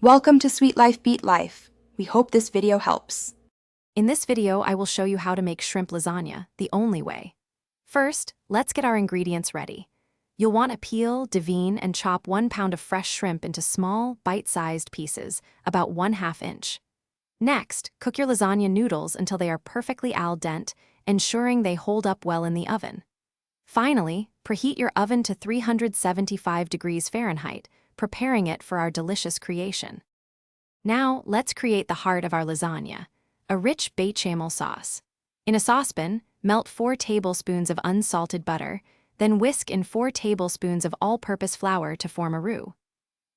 Welcome to Sweet Life Beat Life. We hope this video helps. In this video, I will show you how to make shrimp lasagna, the only way. First, let's get our ingredients ready. You'll want to peel, devine, and chop 1 pound of fresh shrimp into small, bite-sized pieces, about 1/2 inch. Next, cook your lasagna noodles until they are perfectly al dente, ensuring they hold up well in the oven. Finally, preheat your oven to 375 degrees Fahrenheit, preparing it for our delicious creation. Now, let's create the heart of our lasagna, a rich bechamel sauce. In a saucepan, melt 4 tablespoons of unsalted butter, then whisk in 4 tablespoons of all-purpose flour to form a roux.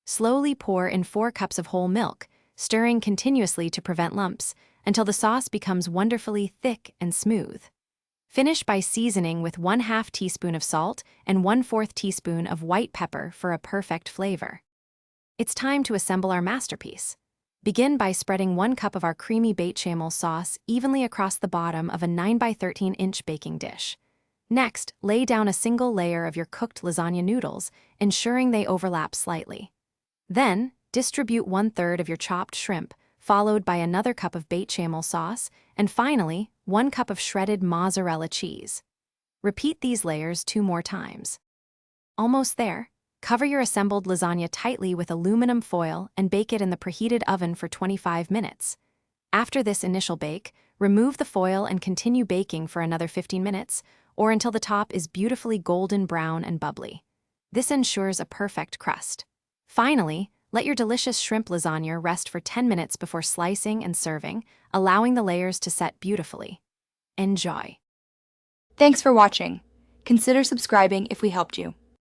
Slowly pour in 4 cups of whole milk, stirring continuously to prevent lumps, until the sauce becomes wonderfully thick and smooth. Finish by seasoning with 1/2 teaspoon of salt and 1/4 teaspoon of white pepper for a perfect flavor. It's time to assemble our masterpiece. Begin by spreading 1 cup of our creamy bechamel sauce evenly across the bottom of a 9 by 13 inch baking dish. Next, lay down a single layer of your cooked lasagna noodles, ensuring they overlap slightly. Then, distribute 1/3 of your chopped shrimp, followed by another cup of bechamel sauce, and finally, 1 cup of shredded mozzarella cheese. Repeat these layers 2 more times. Almost there. Cover your assembled lasagna tightly with aluminum foil and bake it in the preheated oven for 25 minutes. After this initial bake, remove the foil and continue baking for another 15 minutes, or until the top is beautifully golden brown and bubbly. This ensures a perfect crust. Finally, let your delicious shrimp lasagna rest for 10 minutes before slicing and serving, allowing the layers to set beautifully. Enjoy! Thanks for watching. Consider subscribing if we helped you.